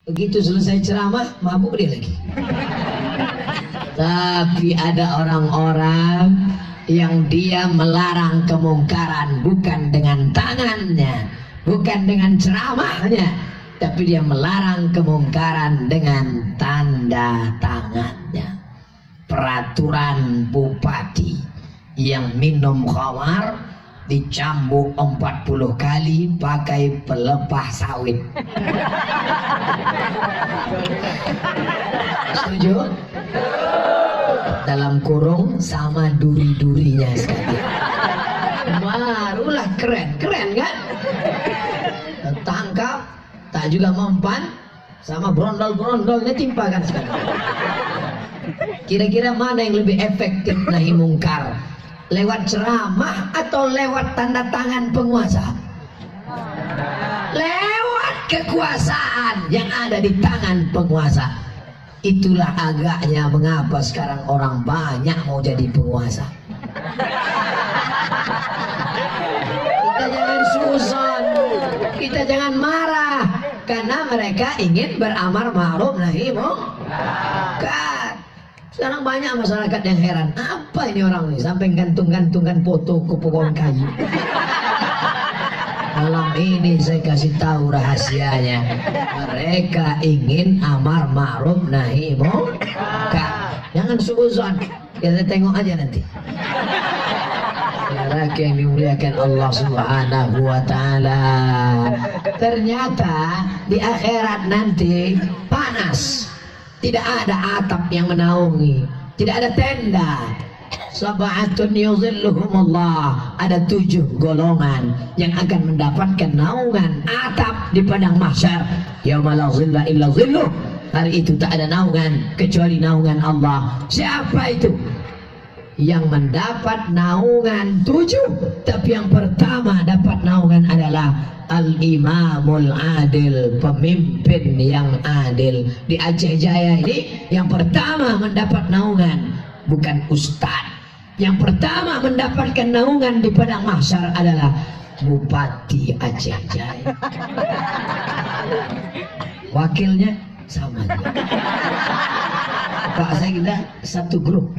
Begitu selesai ceramah, mabuk dia lagi. Tapi ada orang-orang yang dia melarang kemungkaran bukan dengan tangannya, bukan dengan ceramahnya, tapi dia melarang kemungkaran dengan tanda tangannya. Peraturan bupati yang minum khamar dicambuk 40 kali pakai pelepah sawit. Setuju? Dalam kurung sama duri-durinya sekalian. Barulah keren kan? Tangkap, tak juga mempan, sama brondol-brondolnya timpakan sekalian. Kira-kira mana yang lebih efektif nahi mungkar? Lewat ceramah atau lewat tanda tangan penguasa? Lewat kekuasaan yang ada di tangan penguasa. Itulah agaknya mengapa sekarang orang banyak mau jadi penguasa. Kita jangan susun, kita jangan marah, karena mereka ingin beramar ma'ruf nahi mungkar. Sekarang banyak masyarakat yang heran, apa ini orang ini sampai gantung-gantungkan foto ke pohon kayu. Malam ini saya kasih tahu rahasianya. Mereka ingin amar ma'ruf nahi mungkar. Jangan suuzon, kita tengok aja nanti. Saudara yang dimuliakan Allah Subhanahu wa Ta'ala, ternyata di akhirat nanti panas. Tidak ada atap yang menaungi, tidak ada tenda. Sab'atun yuzilluhumullah, ada 7 golongan yang akan mendapatkan naungan atap di padang mahsyar. Yauma la zilla illa zilluh, hari itu tak ada naungan kecuali naungan Allah. Siapa itu? Yang mendapat naungan 7, tapi yang pertama dapat naungan adalah Al-Imamul Adil, pemimpin yang adil. Di Aceh Jaya ini yang pertama mendapat naungan bukan ustadz. Yang pertama mendapatkan naungan di padang mahsyar adalah Bupati Aceh Jaya. Wakilnya sama juga. Pak saya kita satu grup.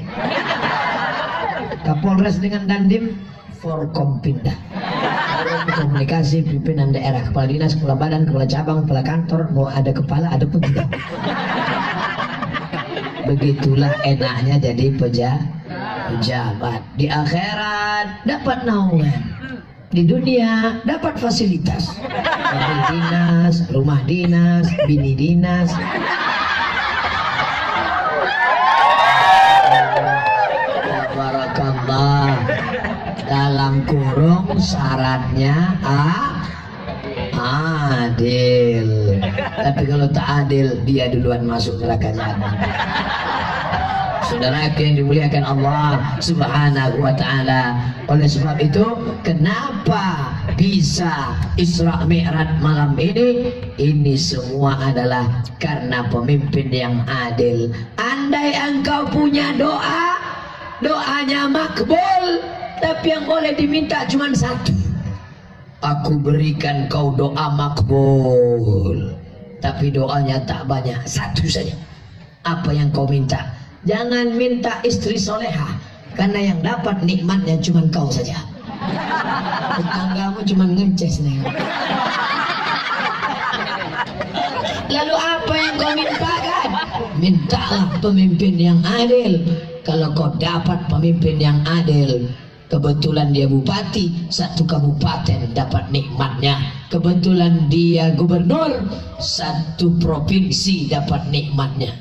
Kapolres dengan Dandim Forkompinda, komunikasi pimpinan daerah, kepala dinas, kepala badan, kepala cabang, kepala kantor, mau ada kepala ada pejabat. Begitulah enaknya jadi pejabat. Di akhirat dapat naungan, di dunia dapat fasilitas, mobil dinas, rumah dinas, bini dinas. Barakallah. Dalam kurung syaratnya adil. Tapi kalau tak adil, dia duluan masuk neraka jahanam. Saudara yang dimuliakan Allah Subhanahu wa Ta'ala, oleh sebab itu kenapa bisa Isra Mi'raj malam ini? Ini semua adalah karena pemimpin yang adil. Andai engkau punya doa, doanya makbul, tapi yang boleh diminta cuma satu. Aku berikan kau doa makbul, tapi doanya tak banyak, satu saja. Apa yang kau minta? Jangan minta istri soleha, karena yang dapat nikmatnya cuma kau saja. Tetanggamu cuma ngeces nih. Lalu apa yang kau mintakan? Mintalah pemimpin yang adil. Kalau kau dapat pemimpin yang adil, kebetulan dia bupati, satu kabupaten dapat nikmatnya. Kebetulan dia gubernur, satu provinsi dapat nikmatnya.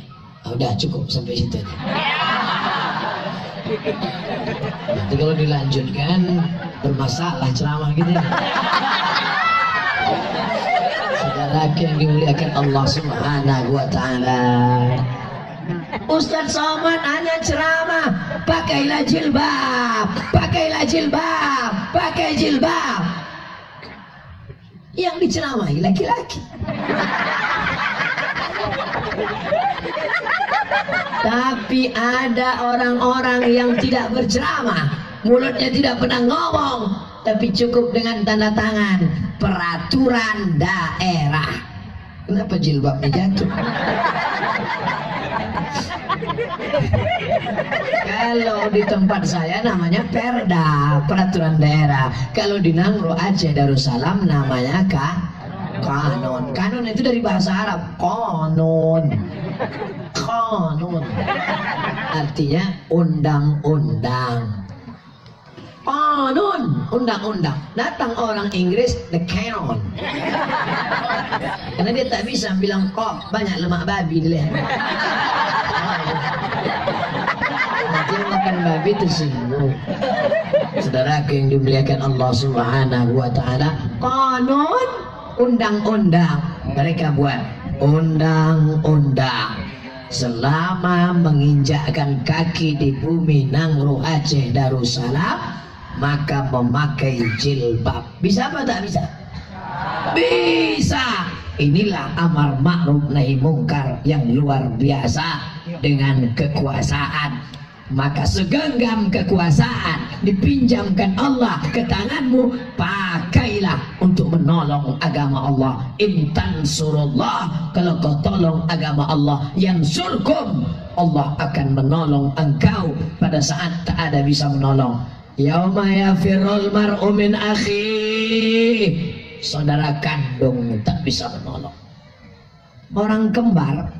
Udah cukup sampai situ. Nanti kalau dilanjutkan bermasalah ceramah gitu. Saudara yang dimuliakan Allah Subhanahu wa Ta'ala, Ustadz Somad hanya ceramah, pakailah jilbab, pakailah jilbab, pakai jilbab. Yang diceramahi laki-laki. Tapi ada orang-orang yang tidak berceramah, mulutnya tidak pernah ngomong, tapi cukup dengan tanda tangan peraturan daerah. Kenapa jilbabnya jatuh? Kalau di tempat saya namanya perda, peraturan daerah. Kalau di Nangro Aceh Darussalam namanya kanon. Kanon itu dari bahasa Arab, konon. Konon artinya undang-undang. Konon, undang-undang. Datang orang Inggris, the canon. Karena dia tak bisa bilang kok banyak lemak babi di leher. Nanti makan babi tersinggung. Saudaraku yang dimuliakan Allah Subhanahu wa taala, konon, undang-undang. Mereka buat undang-undang. Selama menginjakkan kaki di bumi Nangro Aceh Darussalam, maka memakai jilbab. Bisa apa tak bisa? Bisa. Inilah amar ma'ruf nahi mungkar yang luar biasa dengan kekuasaan. Maka segenggam kekuasaan dipinjamkan Allah ke tanganmu, pakailah untuk menolong agama Allah. In tansurullah, kalau kau tolong agama Allah, yansurkum, Allah akan menolong engkau pada saat tak ada bisa menolong. Yauma yafirul mar'u min akhi, saudara kandung tak bisa menolong. Orang kembar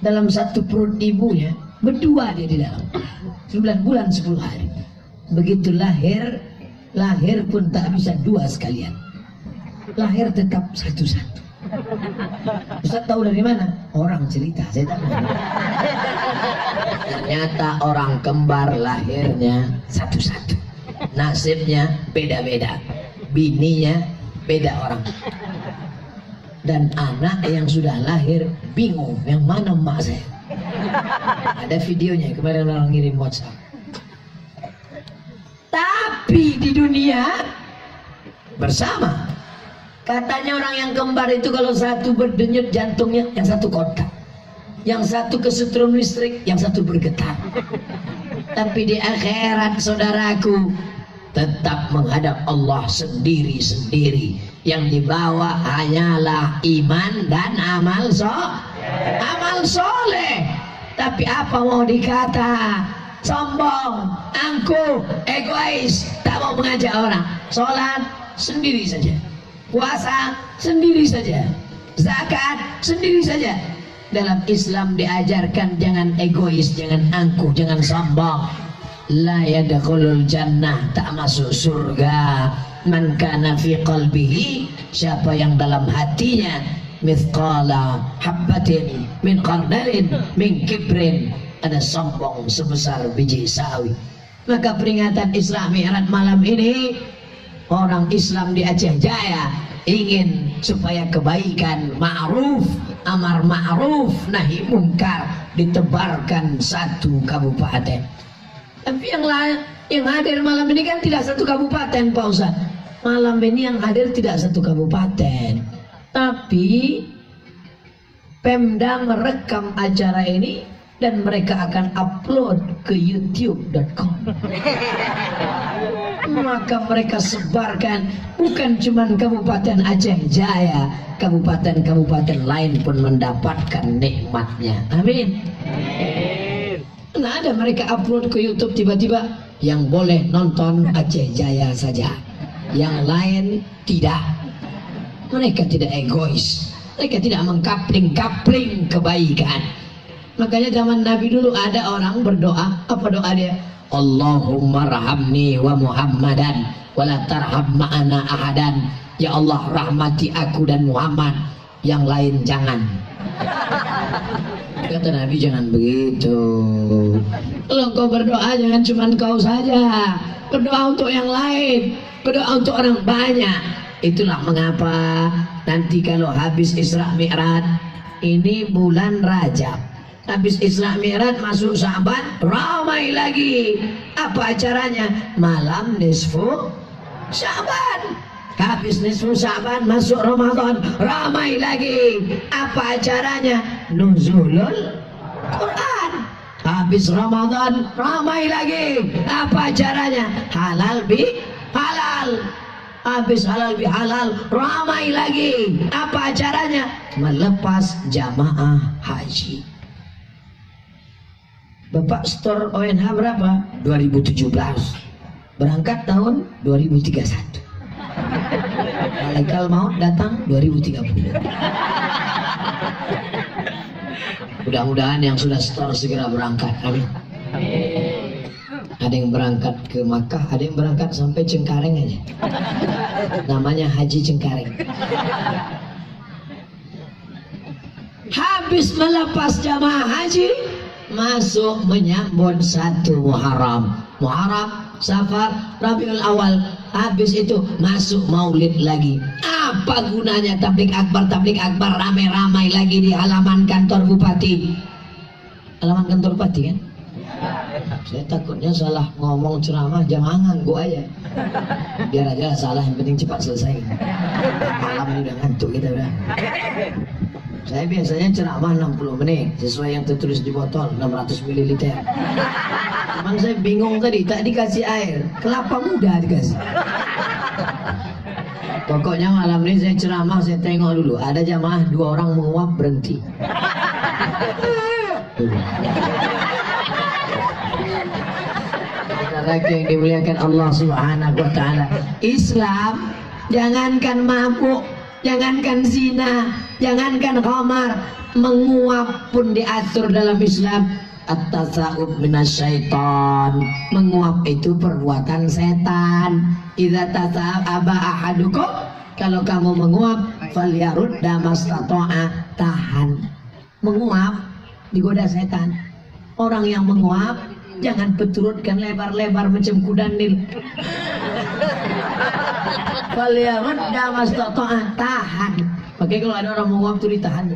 dalam satu perut ibunya, berdua dia di dalam 9 bulan 10 hari. Begitu lahir pun tak bisa dua sekalian. Lahir tetap satu-satu. Ustaz tahu dari mana? Orang cerita, saya tak tahu. Ternyata orang kembar lahirnya satu-satu. Nasibnya beda-beda. Bininya beda orang. Dan anak yang sudah lahir bingung yang mana emak saya. Ada videonya kemarin orang ngirim WhatsApp. Tapi di dunia bersama. Katanya orang yang kembar itu kalau satu berdenyut jantungnya, yang satu kontak, yang satu kesetrum listrik, yang satu bergetar. Tapi di akhirat saudaraku tetap menghadap Allah sendiri-sendiri. Yang dibawa hanyalah iman dan amal soleh. Tapi apa mau dikata? Sombong, angkuh, egois, tak mau mengajak orang. Sholat sendiri saja, puasa sendiri saja, zakat sendiri saja. Dalam Islam diajarkan jangan egois, jangan angkuh, jangan sombong. La yadkhulul jannah, tak masuk surga man kana fi qalbihi, siapa yang dalam hatinya mithqala habbatin min khardalin min kibrin, ada sombong sebesar biji sawi. Maka peringatan Isra Mi'raj malam ini, orang Islam di Aceh Jaya ingin supaya kebaikan, ma'ruf, amar ma'ruf nahi mungkar ditebarkan satu kabupaten. Tapi yang lain yang hadir malam ini kan tidak satu kabupaten, Pak Ustaz. Malam ini yang hadir tidak satu kabupaten, tapi Pemda merekam acara ini dan mereka akan upload ke youtube.com. Maka mereka sebarkan, bukan cuma Kabupaten Aceh Jaya, kabupaten-kabupaten lain pun mendapatkan nikmatnya. Amin. Nah, ada mereka upload ke YouTube, tiba-tiba yang boleh nonton Aceh Jaya saja, yang lain tidak. Mereka tidak egois, mereka tidak mengkapling-kapling kebaikan. Makanya zaman Nabi dulu ada orang berdoa, apa doa dia? Allahumma rahamni wa Muhammadan wa la tarham ma'ana ahadan. Ya Allah, rahmati aku dan Muhammad, yang lain jangan. Kata Nabi, jangan begitu. Kalau kau berdoa jangan cuma kau saja, berdoa untuk yang lain, berdoa untuk orang banyak. Itulah mengapa nanti kalau habis Isra Mi'raj, ini bulan Rajab, habis Isra Mi'raj masuk Sya'ban, ramai lagi. Apa acaranya? Malam nisfu Sya'ban. Habis nisfu Sya'ban masuk Ramadan, ramai lagi. Apa acaranya? Nuzulul Quran. Habis Ramadan ramai lagi. Apa acaranya? Halal bi halal. habis halal bihalal, ramai lagi. Apa acaranya? Melepas jamaah haji. Bapak store ONH berapa? 2017. Berangkat tahun 2031. Malaikat maut datang 2030. Mudah-mudahan yang sudah store segera berangkat. Amin. Ada yang berangkat ke Makkah, ada yang berangkat sampai Cengkareng aja. Namanya Haji Cengkareng. Habis melepas jamaah haji, masuk menyambut 1 Muharram. Muharram, Safar, Rabiul Awal. Habis itu masuk Maulid lagi. Apa gunanya tablik akbar ramai-ramai lagi di halaman kantor bupati? Halaman kantor bupati kan? Saya takutnya salah ngomong ceramah, jangan nganggu aja. Biar aja salah, yang penting cepat selesai. Malam ini udah ngantuk kita udah. Saya biasanya ceramah 60 menit sesuai yang tertulis di botol 600 ml. Cuman saya bingung tadi, tak dikasih air, kelapa muda dikasih. Pokoknya malam ini saya ceramah, saya tengok dulu. Ada jamaah 2 orang menguap berhenti. Lagi yang dimuliakan Allah Subhanahu wa Ta'ala, Islam jangankan mabuk, jangankan zina, jangankan khamar, menguap pun diatur dalam Islam. At-tasawuf minasyaiton, menguap itu perbuatan setan. Idza tasa'aba ahadukum, kalau kamu menguap, falyarudda mastata'a, tahan. Menguap digoda setan. Orang yang menguap jangan peturutkan lebar-lebar macam kuda Nil. Falyarudda mastata'a, tahan. Oke, kalau ada orang menguap tuh ditahan.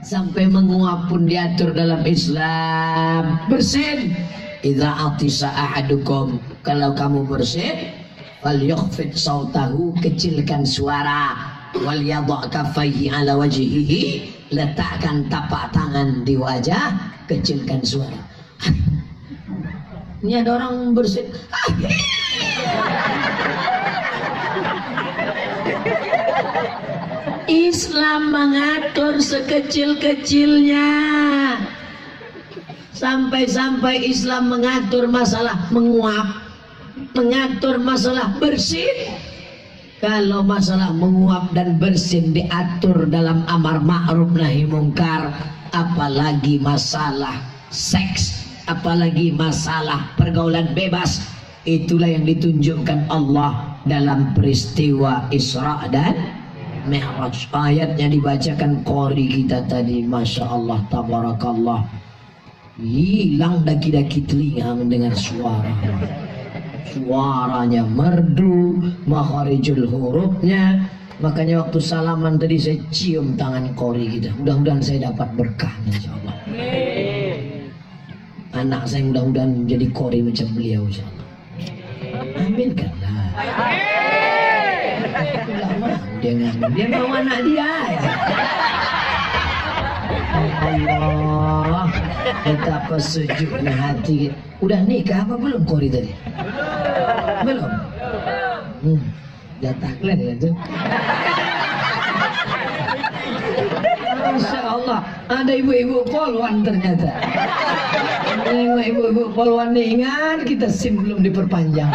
Sampai menguap pun diatur dalam Islam. Bersin. Idza atisa ahadukum, kalau kamu bersin, falyukhfid sautahu, kecilkan suara. Wal yadha kaffaihi ala wajhihi, letakkan tapak tangan di wajah, kecilkan suara. Ini ada orang bersin. Islam mengatur sekecil-kecilnya. Sampai-sampai Islam mengatur masalah menguap, mengatur masalah bersin. Kalau masalah menguap dan bersin diatur dalam amar ma'ruf nahi mungkar, apalagi masalah seks, apalagi masalah pergaulan bebas. Itulah yang ditunjukkan Allah dalam peristiwa Isra dan Mi'raj. Ayatnya dibacakan qori kita tadi, Masya Allah, tabarakallah. Hilang daki-daki telinga mendengar suara. Suaranya merdu, makharijul hurufnya. Makanya waktu salaman tadi saya cium tangan qori kita. Mudah-mudahan saya dapat berkah, Insya Allah. Anak saya mudah-mudahan menjadi qori macam beliau, Insya Allah. Amin kan? Dia mau anak dia. Allah, betapa sejuknya hati. Udah nikah apa belum qori tadi? Belum. Jatah kalian ya tuh. Masya Allah, ada ibu-ibu polwan ternyata. Ibu-ibu polwan nih, ingat kita SIM belum diperpanjang.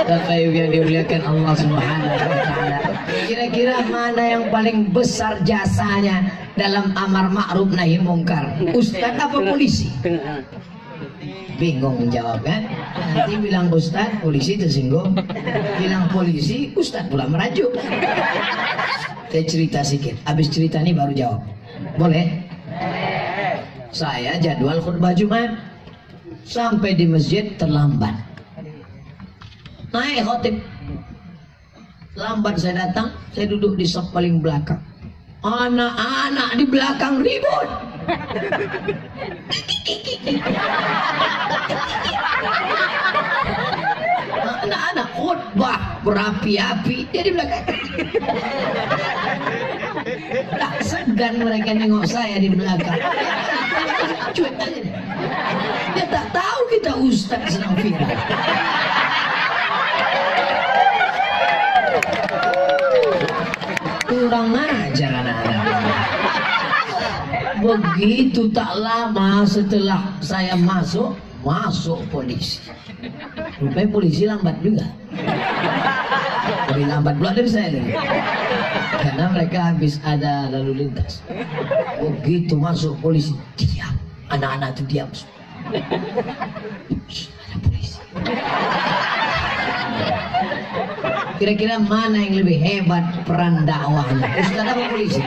Bapak Ibu yang dimuliakan Allah Subhanahu wa Ta'ala, kira-kira mana yang paling besar jasanya dalam amar ma'ruf nahi mungkar? Ustadz apa polisi? Bingung menjawab kan? Nanti bilang ustadz, polisi tersinggung. Bilang polisi, ustadz pula merajuk. Saya cerita sedikit, habis cerita ini baru jawab. Boleh? Saya jadwal khutbah Jumat, sampai di masjid terlambat. Naik khotib, lambat saya datang, saya duduk di saf paling belakang. Anak-anak di belakang ribut. Anak-anak khutbah berapi-api, dia di belakang. Tak segan mereka nengok saya di belakang. Cuek aja deh. Dia tak tahu kita ustaz sedang viral. Kurang ajar anak-anak. Begitu tak lama setelah saya masuk polisi. Rupanya polisi lambat juga. Lebih lambat pula dari saya lagi. Karena mereka habis ada lalu lintas. Begitu masuk polisi, diam. Anak-anak itu diam. Ada polisi. Kira-kira mana yang lebih hebat peran dakwahnya, ustaz apa polisi?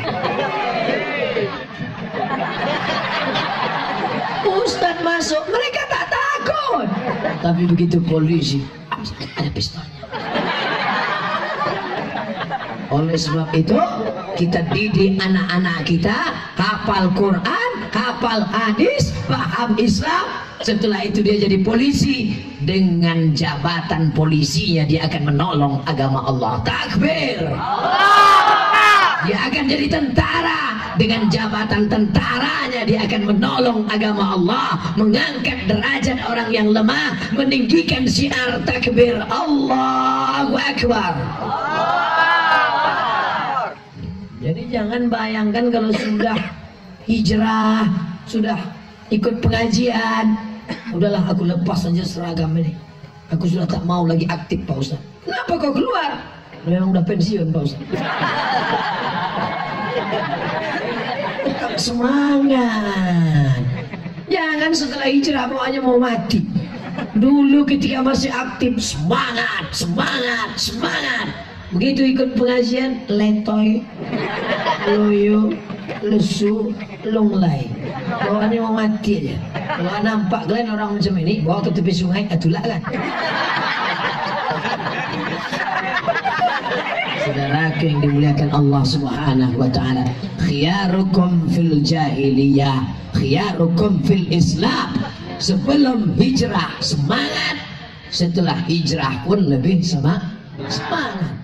Ustaz masuk, mereka tak takut. Tapi begitu polisi, ada pistolnya. Oleh sebab itu, kita didik anak-anak kita hafal Quran, hafal hadis, paham Islam. Setelah itu dia jadi polisi. Dengan jabatan polisinya dia akan menolong agama Allah. Takbir. Dia akan jadi tentara. Dengan jabatan tentaranya dia akan menolong agama Allah, mengangkat derajat orang yang lemah, meninggikan syiar takbir Allahu Akbar. Jadi jangan bayangkan kalau sudah hijrah, sudah ikut pengajian, udahlah aku lepas saja seragam ini, aku sudah tak mau lagi aktif Pak Ustaz. Kenapa kau keluar? Memang udah pensiun Pak Ustaz. Tetap semangat. Jangan setelah hijrah pokoknya mau mati. Dulu ketika masih aktif semangat, semangat, semangat. Begitu ikut pengajian letoy, loyo, lesu, lunglai. Pokoknya mau mati aja. Kalau nampak kalian orang macam ini, bawa ke tepi sungai, atulah kan. Saudaraku yang dimuliakan Allah Subhanahu wa taala, khiyarukum fil jahiliyah, khiyarukum fil Islam. Sebelum hijrah semangat, setelah hijrah pun lebih semangat.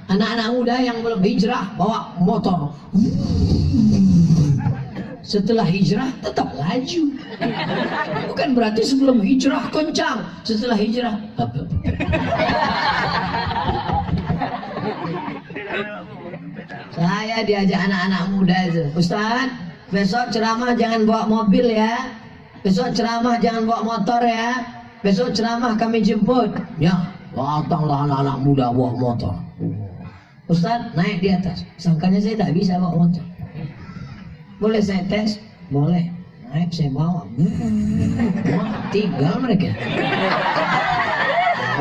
Anak-anak muda yang belum hijrah bawa motor, setelah hijrah tetap laju. Bukan berarti sebelum hijrah kencang, setelah hijrah saya diajak anak-anak muda itu, Ustaz, besok ceramah jangan bawa mobil ya, besok ceramah jangan bawa motor ya, besok ceramah kami jemput. Ya, datanglah anak-anak muda bawa motor. Ustaz naik di atas, sangkanya saya tak bisa bawa motor. Boleh saya tes? Boleh. Naik saya bawa. Tinggal mereka.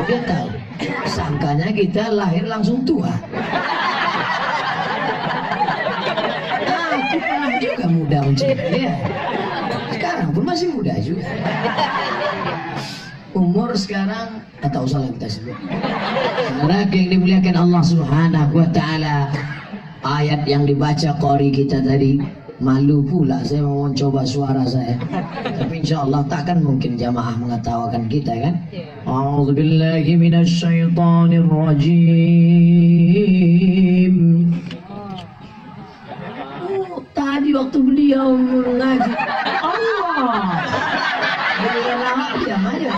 Udah tahu. Sangkanya kita lahir langsung tua. Aku pernah juga muda macam dia. Sekarang pun masih muda juga. Umur sekarang atau usah kita sebut. Saudara yang dimuliakan Allah Subhanahu wa taala, ayat yang dibaca qori kita tadi, malu pula saya mau mencoba suara saya. Tapi insyaallah takkan mungkin jamaah mengetawakan kita kan? A'udzubillahi minasyaitonir rajim. Tadi waktu beliau mengaji Allah. Beliau lama diam aja.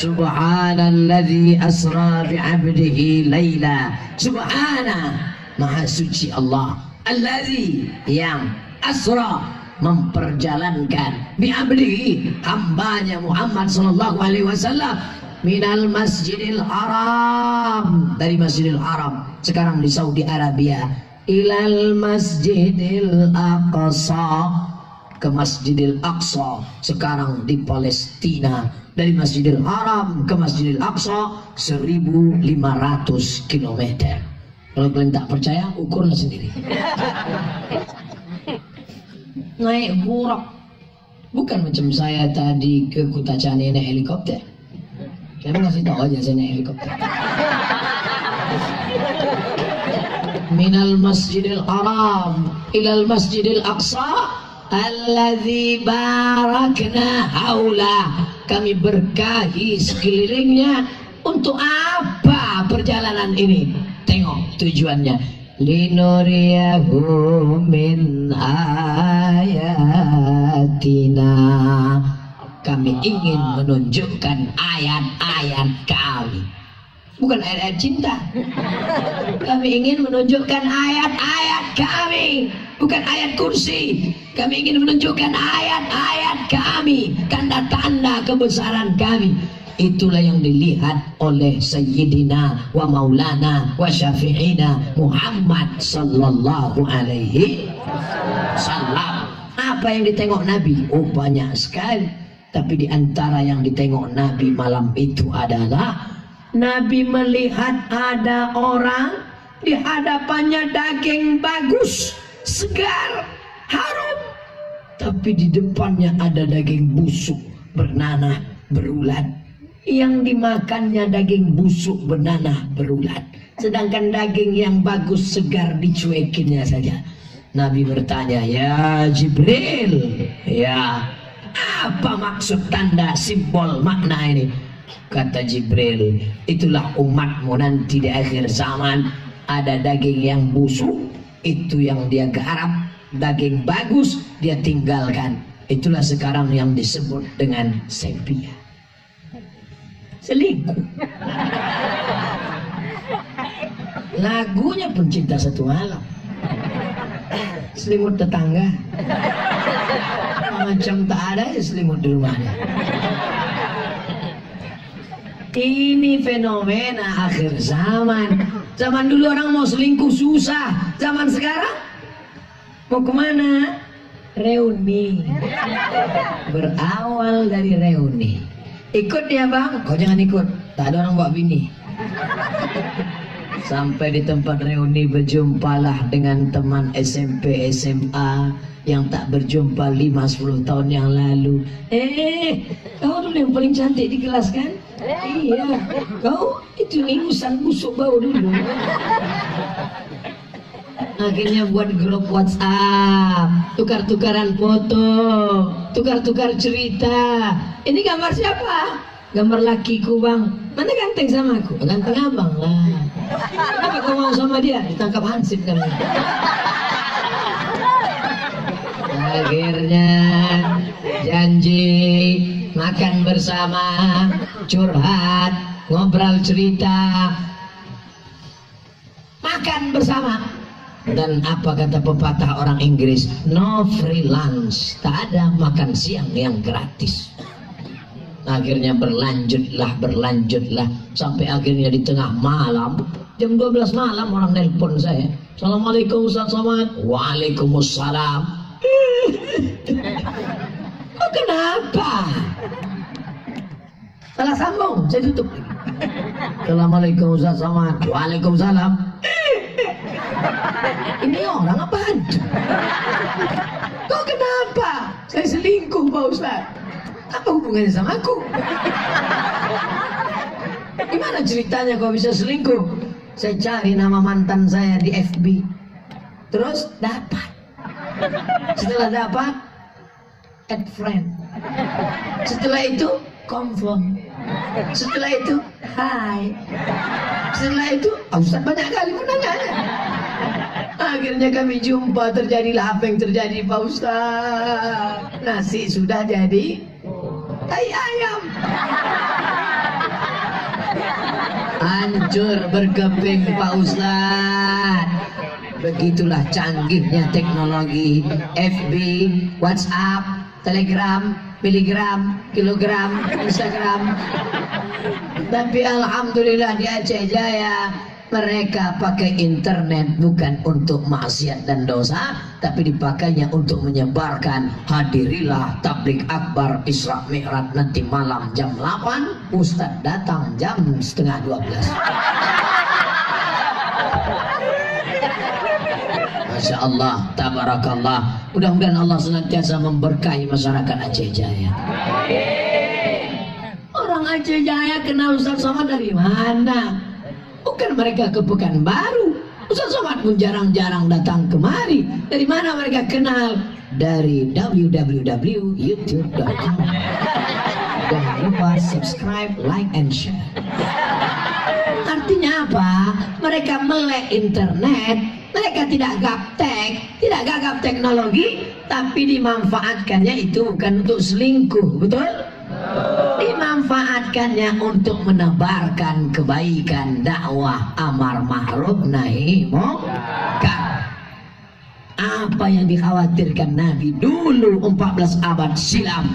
Subhanalladzi asra bi'abdihi laila. Subhana, maha suci Allah. Alladzi, yang asra, memperjalankan, bi'abdihi, hambanya Muhammad sallallahu alaihi wasallam, minal masjidil haram, dari masjidil haram sekarang di Saudi Arabia, ilal masjidil aqsa, ke Masjidil Aqsa sekarang di Palestina. Dari Masjidil Haram ke Masjidil Aqsa 1.500 km. Kalau kalian tak percaya, ukurlah sendiri. Naik burak, bukan macam saya tadi ke Kutacani naik helikopter. Saya mau kasih tahu aja saya naik helikopter. Minal Masjidil Haram ilal Masjidil Aqsa alladzi barakna haula, kami berkahi sekelilingnya. Untuk apa perjalanan ini? Tengok tujuannya. linuriyahu min ayatina. Kami ingin menunjukkan ayat-ayat kami, bukan ayat-ayat cinta. Kami ingin menunjukkan ayat-ayat kami, bukan ayat kursi. Kami ingin menunjukkan ayat-ayat kami, tanda-tanda kebesaran kami. Itulah yang dilihat oleh Sayyidina wa Maulana wa Syafi'ina Muhammad sallallahu alaihi wasallam. Apa yang ditengok Nabi? Oh, banyak sekali. Tapi di antara yang ditengok Nabi malam itu adalah Nabi melihat ada orang di hadapannya daging bagus, segar, harum, tapi di depannya ada daging busuk, bernanah, berulat. Yang dimakannya daging busuk, bernanah, berulat, sedangkan daging yang bagus, segar, dicuekinnya saja. Nabi bertanya, ya Jibril, ya apa maksud tanda, simbol, makna ini? Kata Jibril, itulah umatmu nanti di akhir zaman. Ada daging yang busuk, itu yang dia garap. Daging bagus dia tinggalkan. Itulah sekarang yang disebut dengan sepia, selingkuh. Lagunya Pencinta Satu Alam, selimut tetangga, macam tak ada selimut di rumahnya. Ini fenomena akhir zaman. Zaman dulu orang mau selingkuh susah. Zaman sekarang mau kemana? Reuni. Berawal dari reuni. Ikut ya bang? Kau jangan ikut, tak ada orang bawa bini. Sampai di tempat reuni berjumpalah dengan teman SMP SMA yang tak berjumpa 5-10 tahun yang lalu. Kau dulu yang paling cantik di kelas kan? Iya, kau itu ingusan busuk bau dulu. Akhirnya buat grup WhatsApp, tukar-tukaran foto, tukar-tukar cerita. Ini gambar siapa? Gambar lakiku bang. Mana ganteng sama aku? Ganteng abang lah. Kenapa kau mau sama dia? Ditangkap hansip kan? Akhirnya janji makan bersama, curhat, ngobrol cerita, makan bersama. Dan apa kata pepatah orang Inggris? No free lunch, tak ada makan siang yang gratis. Akhirnya berlanjutlah sampai akhirnya di tengah malam, jam 12 malam orang nelpon saya. Assalamualaikum Ustaz Somad. Waalaikumsalam. Oh, kenapa? Salah sambung, saya tutup. Assalamualaikum Ustaz Somad. Waalaikumsalam. Ini orang apa hantu? Kok kenapa? Saya selingkuh Pak Ustaz. Apa hubungannya sama aku? Gimana ceritanya kok bisa selingkuh? Saya cari nama mantan saya di FB, terus dapat. Setelah dapat, add friend. Setelah itu confirm. Setelah itu hai. Setelah itu Ustaz banyak kali menanya. Akhirnya kami jumpa, terjadilah apa yang terjadi Pak Ustaz. Nasi sudah jadi tai ayam. Hancur berkeping Pak Ustaz. Begitulah canggihnya teknologi FB, WhatsApp, Telegram, miligram, kilogram, Instagram. Tapi alhamdulillah di Aceh Jaya mereka pakai internet bukan untuk maksiat dan dosa, tapi dipakainya untuk menyebarkan. Hadirilah tabligh akbar Isra Mi'raj nanti malam jam 8, Ustadz datang jam setengah 12. Masya Allah, tabarakallah. Mudah-mudahan Allah senantiasa memberkahi masyarakat Aceh Jaya. Orang Aceh Jaya kenal Ustaz Somad dari mana? Bukan mereka ke Pekanbaru. Ustaz Somad pun jarang-jarang datang kemari. Dari mana mereka kenal? Dari www.youtube.com. Jangan lupa subscribe, like, and share. Artinya apa? Mereka melek internet Mereka tidak gaptek, tidak gagap teknologi, tapi dimanfaatkannya itu bukan untuk selingkuh, betul? Dimanfaatkannya untuk menebarkan kebaikan, dakwah, amar ma'ruf nahi munkar. Apa yang dikhawatirkan Nabi dulu 14 abad silam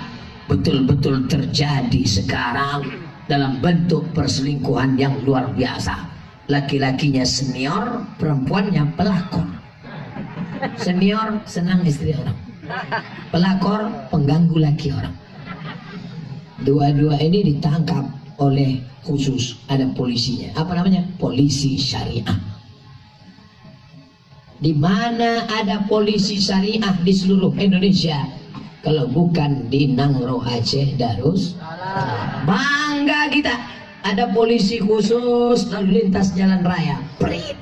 betul-betul terjadi sekarang dalam bentuk perselingkuhan yang luar biasa. Laki-lakinya senior, perempuannya pelakor. Senior senang istri orang, pelakor pengganggu laki orang. Dua-dua ini ditangkap oleh khusus, ada polisinya. Apa namanya? Polisi syariah. Di mana ada polisi syariah di seluruh Indonesia? Kalau bukan di Nangro Aceh Darus, bangga kita. Ada polisi khusus lalu lintas jalan raya. Prit.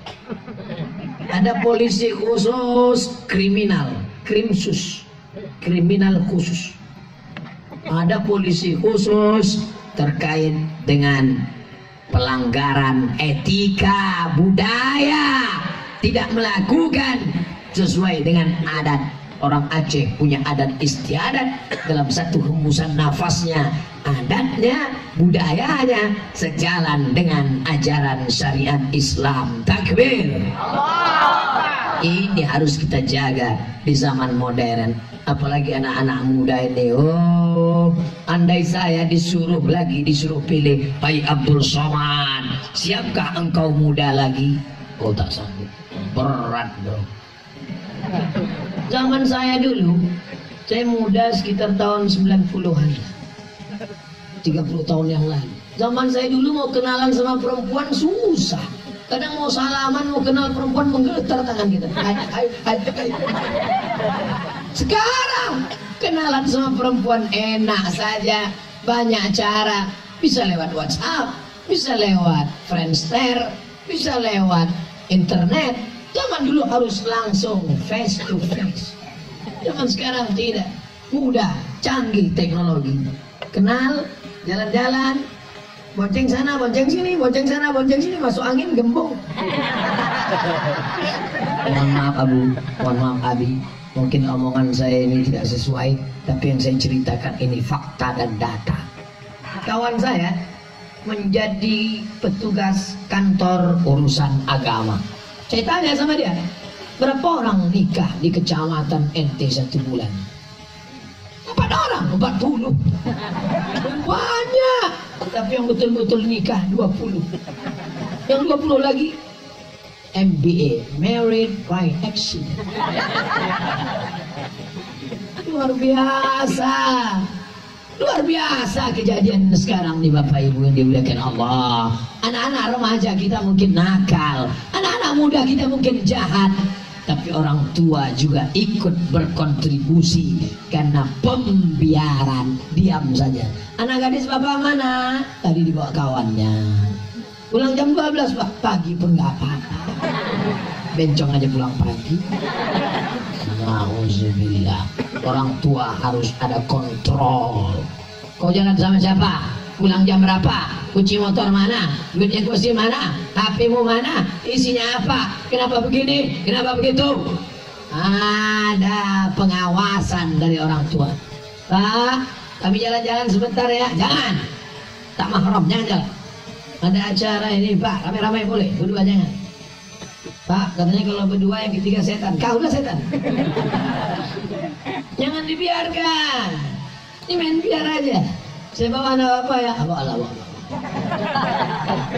Ada polisi khusus kriminal, krimsus, kriminal khusus. Ada polisi khusus terkait dengan pelanggaran etika budaya, tidak melakukan sesuai dengan adat. Orang Aceh punya adat istiadat, dalam satu hembusan nafasnya adatnya, budayanya sejalan dengan ajaran syariat Islam. Takbir. Ini harus kita jaga di zaman modern, apalagi anak-anak muda ini. Oh, andai saya disuruh pilih, Pak Abdul Somad, siapkah engkau muda lagi? Oh, tak sanggup, berat dong. Zaman saya dulu, saya muda sekitar tahun 90-an, 30 tahun yang lalu. Zaman saya dulu mau kenalan sama perempuan susah. Kadang mau salaman, mau kenal perempuan menggetar tangan kita. Sekarang kenalan sama perempuan enak saja, banyak cara. Bisa lewat WhatsApp, bisa lewat Friendster, bisa lewat internet. Zaman dulu harus langsung face to face. Zaman sekarang tidak, mudah, canggih teknologi. Kenal, jalan-jalan, bonceng sana, bonceng sini, bonceng sana, bonceng sini, masuk angin gembung. Mohon maaf Abu, mohon maaf Abi, mungkin omongan saya ini tidak sesuai, tapi yang saya ceritakan ini fakta dan data. Kawan saya menjadi petugas kantor urusan agama. Saya tanya sama dia, berapa orang nikah di kecamatan ente 1 bulan? 4 orang, 40. Banyak. Tapi yang betul-betul nikah 20. Yang 20 lagi MBA, Married by Accident. Luar biasa. Luar biasa kejadian sekarang nih Bapak Ibu yang dimuliakan Allah. Anak-anak remaja kita mungkin nakal, anak-anak muda kita mungkin jahat, tapi orang tua juga ikut berkontribusi karena pembiaran, diam saja. Anak gadis Bapak mana? Tadi dibawa kawannya. Pulang jam 12 Pak, pagi pun nggak apa-apa. Bencong aja pulang pagi. Nauzubillah. Orang tua harus ada kontrol. Kau jalan sama siapa? Pulang jam berapa? Kunci motor mana? Duitnya kursi mana? HP-mu mana? Isinya apa? Kenapa begini? Kenapa begitu? Ada pengawasan dari orang tua. Pak, kami jalan-jalan sebentar ya. Jangan. Tak mahram, jangan jalan. Ada acara ini Pak, rame-rame boleh, berdua jangan. Pak, katanya kalau berdua yang ketiga setan. Kau udah setan. Jangan dibiarkan. Ini main biar aja. Saya bawa anak apa ya? Bawa.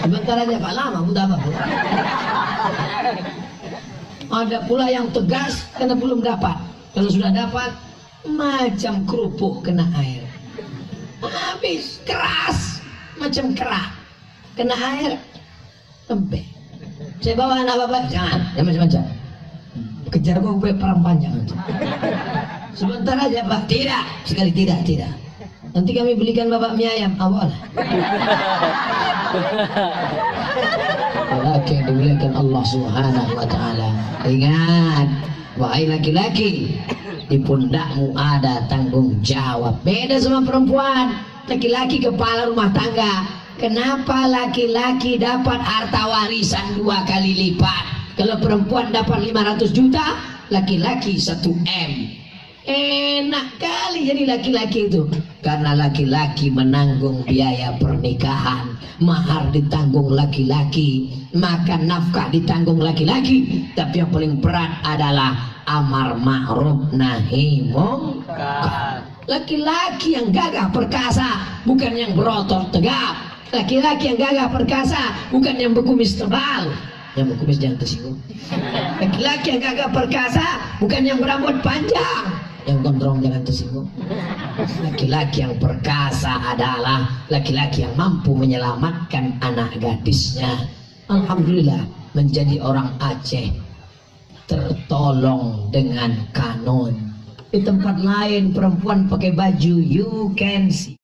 Sebentar aja Pak, lama butuh apa? Ada pula yang tegas karena belum dapat. Kalau sudah dapat, macam kerupuk kena air. Habis, keras, macam kerak. Kena air, lembek. Saya bawa anak bapak, jangan macam-macam. Kejar gue perempuan jangan. Sebentar aja Pak, tidak, sekali tidak. Nanti kami belikan bapak mie ayam, awal. Laki yang dimuliakan Allah Subhanahu wa Ta'ala. Ingat, wahai laki-laki, di pundakmu ada tanggung jawab. Beda sama perempuan, laki-laki kepala rumah tangga. Kenapa laki-laki dapat harta warisan 2 kali lipat? Kalau perempuan dapat 500 juta, laki-laki 1 M. Enak kali jadi laki-laki itu. Karena laki-laki menanggung biaya pernikahan, mahar ditanggung laki-laki, makan nafkah ditanggung laki-laki. Tapi yang paling berat adalah amar ma'ruf nahi mungkar. Laki-laki yang gagah perkasa, bukan yang berotot tegap. Laki-laki yang gagah perkasa, bukan yang berkumis tebal. Yang berkumis jangan tersinggung. Laki-laki yang gagah perkasa, bukan yang berambut panjang. Yang gondrong jangan tersinggung. Laki-laki yang perkasa adalah laki-laki yang mampu menyelamatkan anak gadisnya. Alhamdulillah, menjadi orang Aceh tertolong dengan kanun. Di tempat lain perempuan pakai baju you can see.